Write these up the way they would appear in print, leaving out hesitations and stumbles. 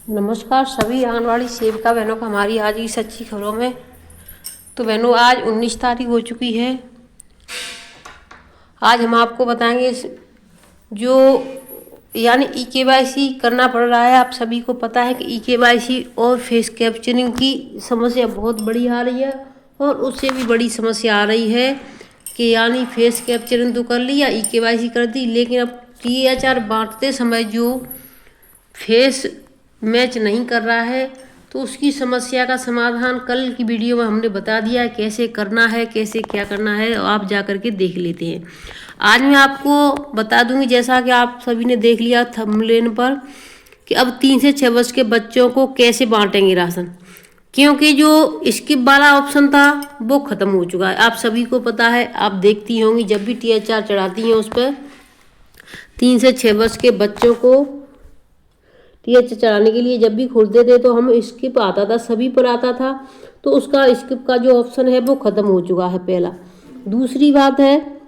नमस्कार सभी आंगनवाड़ी सेविका बहनों का हमारी आज की सच्ची खबरों में। तो बहनों, आज 19 तारीख हो चुकी है। आज हम आपको बताएंगे जो यानी ई-केवाईसी करना पड़ रहा है। आप सभी को पता है कि ई-केवाईसी और फेस कैप्चरिंग की समस्या बहुत बड़ी आ रही है, और उससे भी बड़ी समस्या आ रही है कि यानी फेस कैप्चरिंग तो कर ली या ई-केवाईसी कर दी, लेकिन अब THR बांटते समय जो फेस मैच नहीं कर रहा है, तो उसकी समस्या का समाधान कल की वीडियो में हमने बता दिया है कैसे करना है, कैसे क्या करना है। आप जा कर के देख लेते हैं। आज मैं आपको बता दूंगी, जैसा कि आप सभी ने देख लिया थंबनेल पर, कि अब 3 से 6 वर्ष के बच्चों को कैसे बांटेंगे राशन, क्योंकि जो स्किप वाला ऑप्शन था वो ख़त्म हो चुका है। आप सभी को पता है, आप देखती होंगी जब भी THR चढ़ाती हैं उस पर 3 से 6 वर्ष के बच्चों को THR चढ़ाने के लिए जब भी खोलते थे तो हम स्किप आता था, सभी पर आता था। तो उसका स्किप का जो ऑप्शन है वो ख़त्म हो चुका है, पहला। दूसरी बात है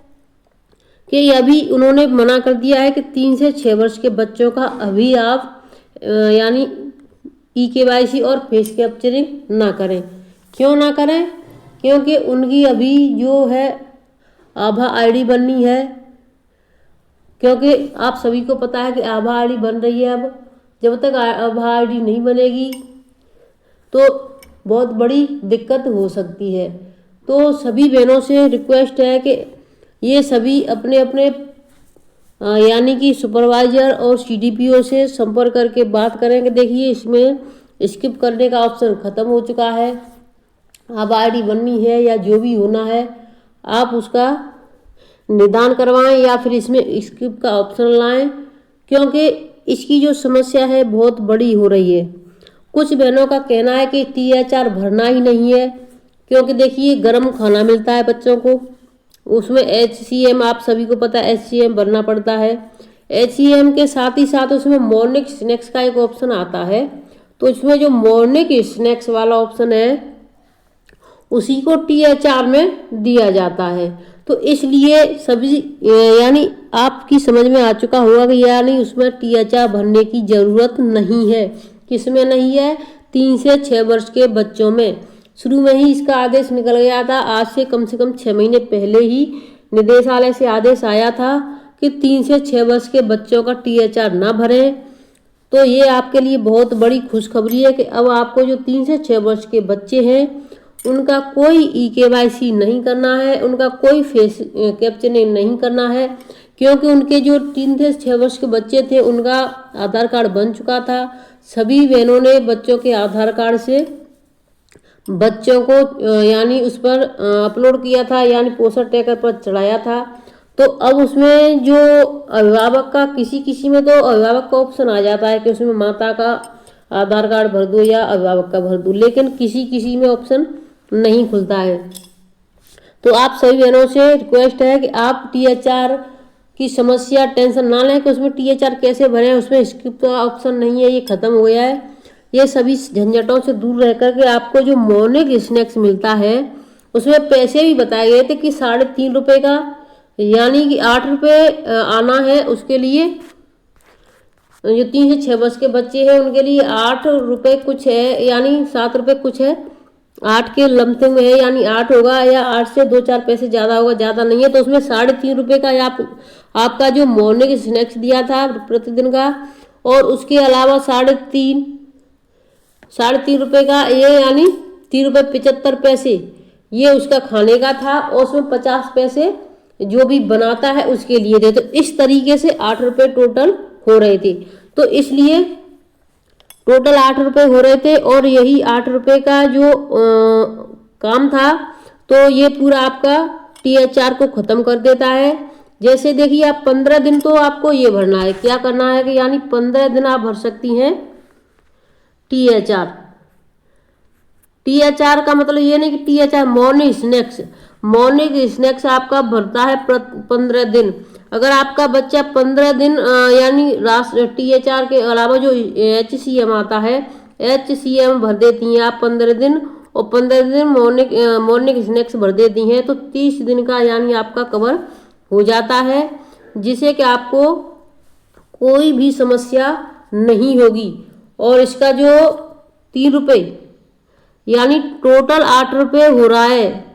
कि अभी उन्होंने मना कर दिया है कि 3 से 6 वर्ष के बच्चों का अभी आप यानी ई-केवाईसी और फेस कैप्चरिंग ना करें। क्यों ना करें? क्योंकि उनकी अभी जो है आभा ID बननी है। क्योंकि आप सभी को पता है कि आभा ID बन रही है। अब जब तक आभा ID नहीं बनेगी तो बहुत बड़ी दिक्कत हो सकती है। तो सभी बहनों से रिक्वेस्ट है कि ये सभी अपने अपने यानी कि सुपरवाइजर और CDPO से संपर्क करके बात करें कि देखिए इसमें स्किप करने का ऑप्शन ख़त्म हो चुका है, अब ID बननी है या जो भी होना है आप उसका निदान करवाएं या फिर इसमें स्किप का ऑप्शन लाएं, क्योंकि इसकी जो समस्या है बहुत बड़ी हो रही है। कुछ बहनों का कहना है कि THR भरना ही नहीं है, क्योंकि देखिए गर्म खाना मिलता है बच्चों को, उसमें HCM आप सभी को पता है HCM भरना पड़ता है। HCM के साथ ही साथ उसमें मॉर्निंग स्नैक्स का एक ऑप्शन आता है, तो इसमें जो मॉर्निंग स्नैक्स वाला ऑप्शन है उसी को THR में दिया जाता है। तो इसलिए सभी यानी आपकी समझ में आ चुका होगा कि यानी उसमें THR भरने की ज़रूरत नहीं है। किसमें नहीं है? 3 से 6 वर्ष के बच्चों में। शुरू में ही इसका आदेश निकल गया था, आज से कम 6 महीने पहले ही निदेशालय से आदेश आया था कि 3 से 6 वर्ष के बच्चों का THR ना भरें। तो ये आपके लिए बहुत बड़ी खुशखबरी है कि अब आपको जो 3 से 6 वर्ष के बच्चे हैं उनका कोई ई-केवाईसी नहीं करना है, उनका कोई फेस कैप्चरिंग नहीं करना है, क्योंकि उनके जो 3 से 6 वर्ष के बच्चे थे उनका आधार कार्ड बन चुका था। सभी बहनों ने बच्चों के आधार कार्ड से बच्चों को यानी उस पर अपलोड किया था, यानी पोस्टर ट्रैकर पर चढ़ाया था। तो अब उसमें जो अभिभावक का किसी किसी में तो अभिभावक का ऑप्शन आ जाता है कि उसमें माता का आधार कार्ड भर दो या अभिभावक का भर दो, लेकिन किसी किसी में ऑप्शन नहीं खुलता है। तो आप सभी बहनों से रिक्वेस्ट है कि आप THR की समस्या टेंशन ना लें कि उसमें THR कैसे भरें, उसमें स्किप का ऑप्शन नहीं है, ये ख़त्म हो गया है। ये सभी झंझटों से दूर रह कर के आपको जो मॉर्निंग स्नैक्स मिलता है उसमें पैसे भी बताए गए थे कि 3.5 रुपये का, यानी कि 8 रुपये आना है उसके लिए। जो 3 से 6 वर्ष के बच्चे हैं उनके लिए 8 रुपये कुछ है, यानी 7 रुपये कुछ है, 8 के लमसम में है, यानी 8 होगा या 8 से 2-4 पैसे ज़्यादा होगा, ज़्यादा नहीं है। तो उसमें 3.5 रुपये का आपका जो मॉर्निंग स्नैक्स दिया था प्रतिदिन का, और उसके अलावा 3.5 रुपये का ये यानी 3.75 रुपये ये उसका खाने का था, और उसमें 50 पैसे जो भी बनाता है उसके लिए थे। तो इस तरीके से 8 रुपये टोटल हो रहे थे। तो इसलिए टोटल 8 रुपये हो रहे थे, और यही 8 रुपये का जो काम था तो ये पूरा आपका THR को ख़त्म कर देता है। जैसे देखिए आप 15 दिन तो आपको ये भरना है, क्या करना है कि यानी 15 दिन आप भर सकती हैं THR। THR का मतलब ये नहीं कि THR मॉर्निंग स्नैक्स आपका भरता है 15 दिन। अगर आपका बच्चा 15 दिन यानी THR के अलावा जो HCM आता है, HCM भर देती हैं आप 15 दिन, और 15 दिन मॉर्निंग स्नैक्स भर देती हैं, तो 30 दिन का यानी आपका कवर हो जाता है, जिससे कि आपको कोई भी समस्या नहीं होगी। और इसका जो 3 रुपये यानी टोटल 8 रुपये हो रहा है।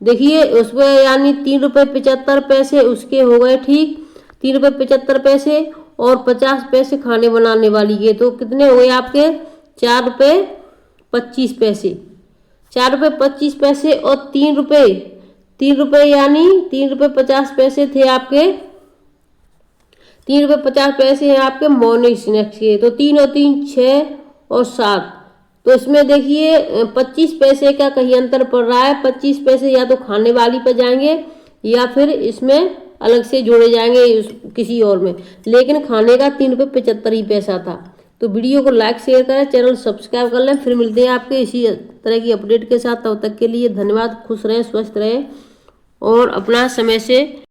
देखिए उसमें यानी 3 रुपये 75 पैसे उसके हो गए, ठीक 3 रुपये 75 पैसे और 50 पैसे खाने बनाने वाली के, तो कितने हो गए आपके 4 रुपये 25 पैसे। 4 रुपये 25 पैसे और 3 रुपये यानी 3 रुपये 50 पैसे थे आपके, 3 रुपये 50 पैसे हैं आपके मॉर्निंग स्नैक्स के। तो 3 और 3 6 और 7, तो इसमें देखिए 25 पैसे का कहीं अंतर पड़ रहा है। 25 पैसे या तो खाने वाली पर जाएंगे या फिर इसमें अलग से जोड़े जाएंगे किसी और में, लेकिन खाने का 3 रुपये 75 ही पैसा था। तो वीडियो को लाइक शेयर करें, चैनल सब्सक्राइब कर लें। फिर मिलते हैं आपके इसी तरह की अपडेट के साथ, तब तक के लिए धन्यवाद। खुश रहें, स्वस्थ रहें और अपना समय से